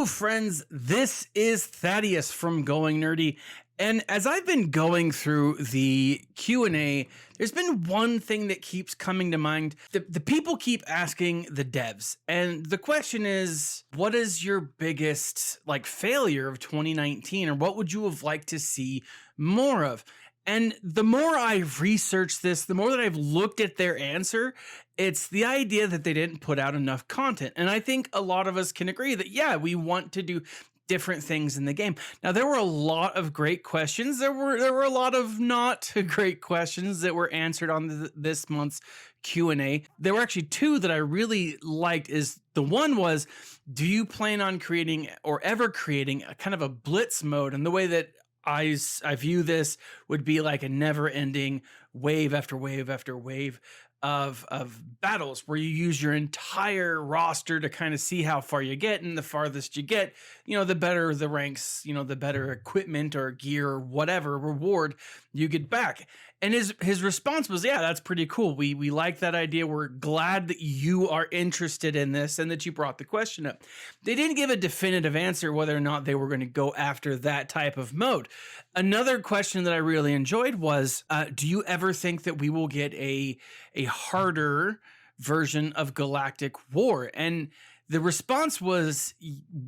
Hello, friends. This is Thaddeus from Going Nerdy. And as I've been going through the Q&A, there's been one thing that keeps coming to mind. The people keep asking the devs. And the question is, what is your biggest failure of 2019? Or what would you have liked to see more of? And the more I've researched this, the more that I've looked at their answer, it's the idea that they didn't put out enough content. And I think a lot of us can agree that, yeah, we want to do different things in the game. Now, there were a lot of great questions. There were a lot of not great questions that were answered on this month's Q&A. There were actually two that I really liked. The one was, do you plan on creating or ever creating a kind of a blitz mode? And the way that I view this would be like a never-ending wave after wave after wave of battles where you use your entire roster to kind of see how far you get, and the farthest you get, the better the ranks, the better equipment or gear or whatever reward you get back. And his response was, yeah, that's pretty cool. We like that idea. We're glad that you are interested in this and that you brought the question up. They didn't give a definitive answer whether or not they were going to go after that type of mode. Another question that I really enjoyed was, do you ever think that we will get a harder version of Galactic War? And the response was,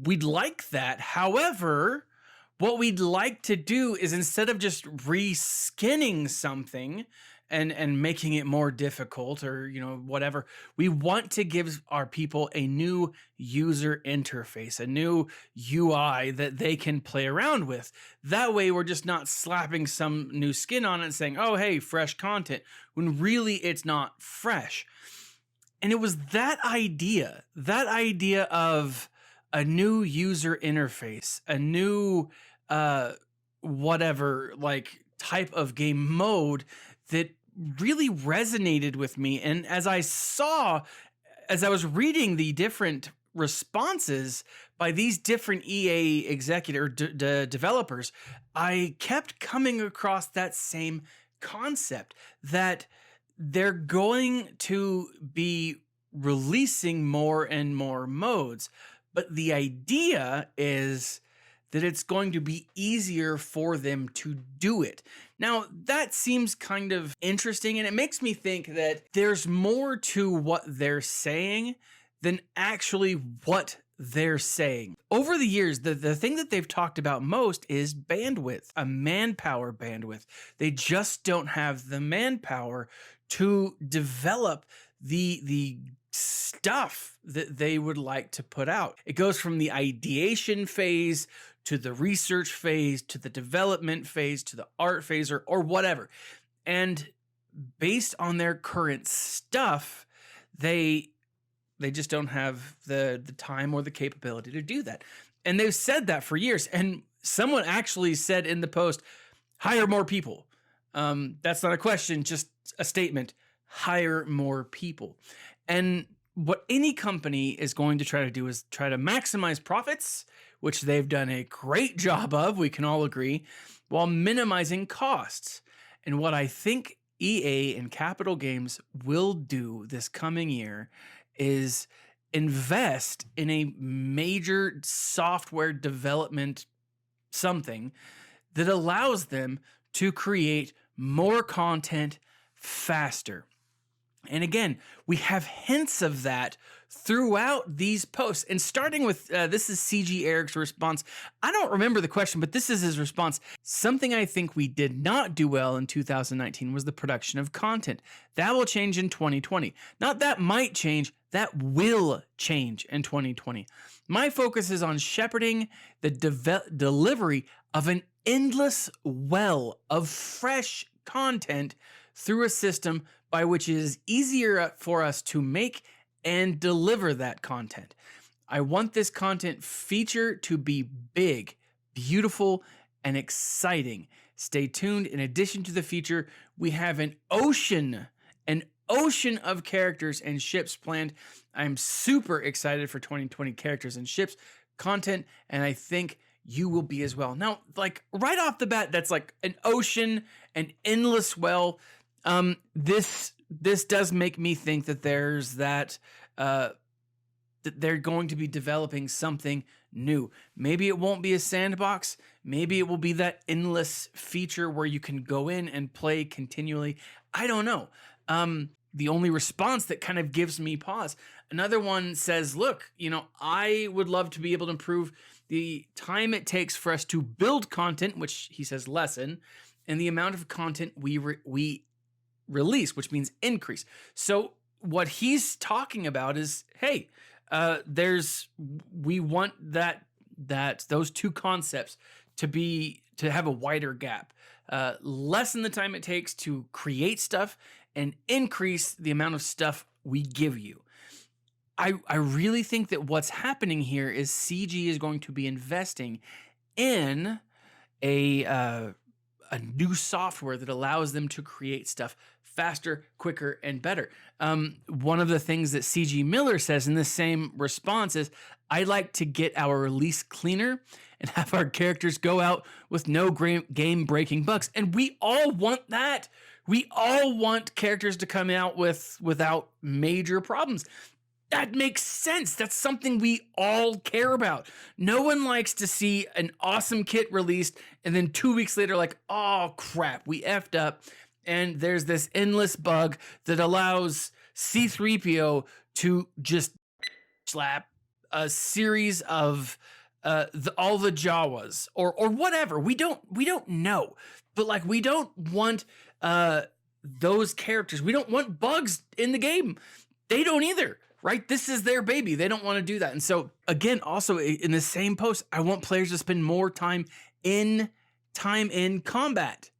we'd like that. However, what we'd like to do is, instead of just reskinning something and making it more difficult or, whatever, we want to give our people a new user interface, a new UI that they can play around with. That way, we're just not slapping some new skin on it and saying, oh, hey, fresh content, when really it's not fresh. And it was that idea of a new user interface, a new type of game mode that really resonated with me. And as I was reading the different responses by these different EA developers, I kept coming across that same concept that they're going to be releasing more and more modes. But the idea is that it's going to be easier for them to do it. Now, that seems kind of interesting, and it makes me think that there's more to what they're saying than actually what they're saying. Over the years, the thing that they've talked about most is bandwidth, a manpower bandwidth. They just don't have the manpower to develop the stuff that they would like to put out. It goes from the ideation phase to the research phase to the development phase to the art phase or whatever. And based on their current stuff, they just don't have the time or the capability to do that. And they've said that for years. And someone actually said in the post, hire more people. That's not a question, just a statement. Hire more people. And what any company is going to try to do is try to maximize profits, which they've done a great job of, we can all agree, while minimizing costs. And what I think EA and Capital Games will do this coming year is invest in a major software development something that allows them to create more content faster. And again, we have hints of that throughout these posts. And starting with, this is CG Eric's response. I don't remember the question, but this is his response. Something I think we did not do well in 2019 was the production of content. That will change in 2020. Not that might change, that will change in 2020. My focus is on shepherding the delivery of an endless well of fresh content through a system by which it is easier for us to make and deliver that content. I want this content feature to be big, beautiful, and exciting. Stay tuned. In addition to the feature, we have an ocean of characters and ships planned. I'm super excited for 2020 characters and ships content, and I think you will be as well. Now, right off the bat, that's like an ocean, an endless well. This does make me think that there's that they're going to be developing something new. Maybe it won't be a sandbox. Maybe it will be that endless feature where you can go in and play continually. I don't know. The only response that kind of gives me pause. Another one says, look, I would love to be able to improve the time it takes for us to build content, which he says lessen, and the amount of content we release, which means increase. So what he's talking about is, hey, we want those two concepts to have a wider gap, lessen the time it takes to create stuff and increase the amount of stuff we give you. I really think that what's happening here is CG is going to be investing in a new software that allows them to create stuff faster, quicker, and better. One of the things that CG Miller says in the same response is, I like to get our release cleaner and have our characters go out with no game-breaking bugs. And we all want that. We all want characters to come out without major problems. That makes sense. That's something we all care about. No one likes to see an awesome kit released and then 2 weeks later, like, oh crap, we effed up. And there's this endless bug that allows C-3PO to just slap a series of all the Jawas or whatever. We don't know, but like, we don't want those characters. We don't want bugs in the game. They don't either. Right? This is their baby. They don't want to do that. And so again, also in the same post, I want players to spend more time in combat,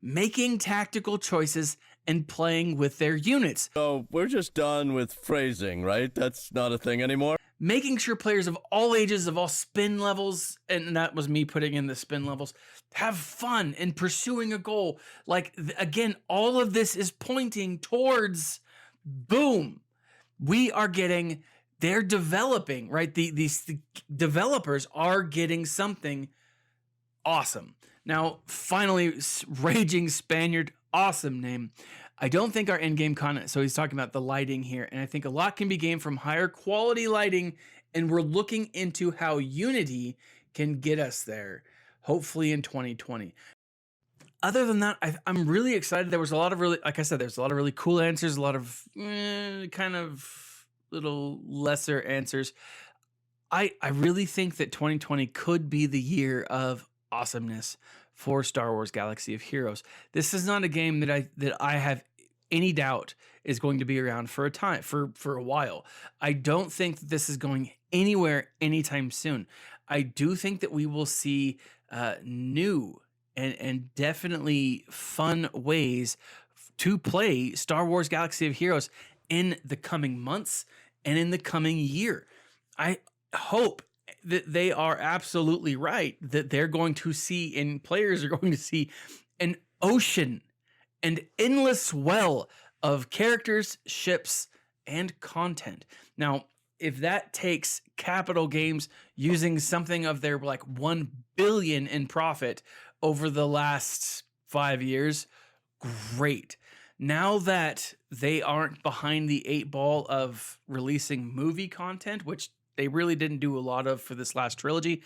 making tactical choices and playing with their units. So we're just done with phrasing, right? That's not a thing anymore. Making sure players of all ages, of all spin levels, and that was me putting in the spin levels, have fun in pursuing a goal. Like, again, all of this is pointing towards boom. They're developing, right? The developers are getting something awesome. Now, finally, Raging Spaniard, awesome name. I don't think our in-game content, so he's talking about the lighting here, and I think a lot can be gained from higher quality lighting, and we're looking into how Unity can get us there, hopefully in 2020. Other than that, I'm really excited. There was a lot of like I said, there's a lot of really cool answers, a lot of kind of little lesser answers. I really think that 2020 could be the year of awesomeness for Star Wars Galaxy of Heroes. This is not a game that I have any doubt is going to be around for a while. I don't think that this is going anywhere anytime soon. I do think that we will see new and definitely fun ways to play Star Wars Galaxy of Heroes in the coming months and in the coming year. I hope that they are absolutely right, that they're going to see, and players are going to see, an ocean, an endless well of characters, ships, and content. Now, if that takes Capital Games using something of their like 1 billion in profit over the last 5 years, great. Now that they aren't behind the 8 ball of releasing movie content, which they really didn't do a lot of for this last trilogy,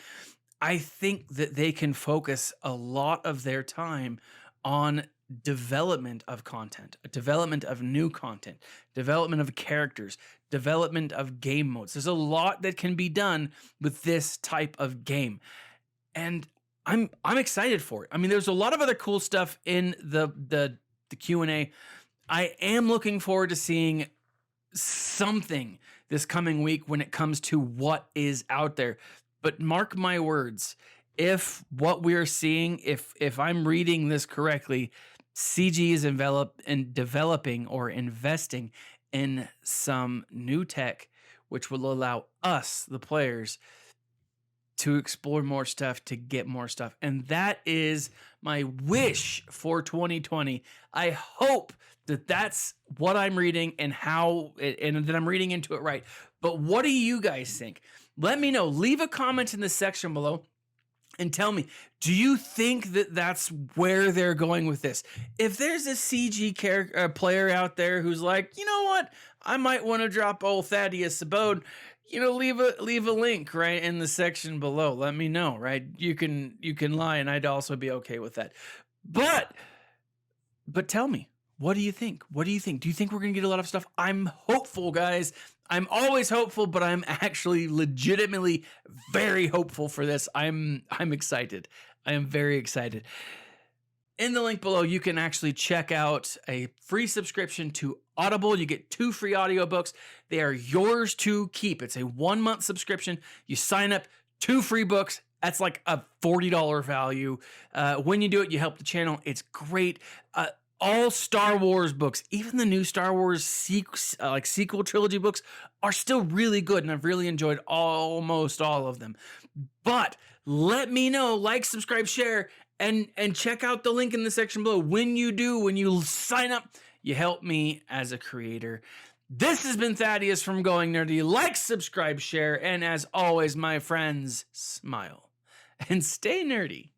I think that they can focus a lot of their time on development of content, development of new content, development of characters, development of game modes. There's a lot that can be done with this type of game. And I'm excited for it. I mean, there's a lot of other cool stuff in the Q&A. I am looking forward to seeing something this coming week when it comes to what is out there. But mark my words, if what we're seeing, if I'm reading this correctly, CG is developing or investing in some new tech, which will allow us, the players, to explore more stuff, to get more stuff. And that is my wish for 2020. I hope that that's what I'm reading and that I'm reading into it right. But what do you guys think? Let me know. Leave a comment in the section below and tell me, do you think that that's where they're going with this? If there's a CG player out there who's like, you know what, I might want to drop old Thaddeus Sabode, leave a link right in the section below. Let me know, right? You can lie, and I'd also be okay with that. But tell me, what do you think? What do you think? Do you think we're gonna get a lot of stuff? I'm hopeful, guys. I'm always hopeful, but I'm actually legitimately very hopeful for this. I'm excited. I am very excited. In the link below, you can actually check out a free subscription to Audible. You get 2 free audiobooks. They are yours to keep. It's a 1-month subscription. You sign up, 2 free books. That's like a $40 value. When you do it, you help the channel. It's great. All Star Wars books, even the new Star Wars sequel trilogy books, are still really good, and I've really enjoyed almost all of them. But let me know, like, subscribe, share, and check out the link in the section below. When you sign up, you help me as a creator. This has been Thaddeus from Going Nerdy. Like, subscribe, share, and as always, my friends, smile and stay nerdy.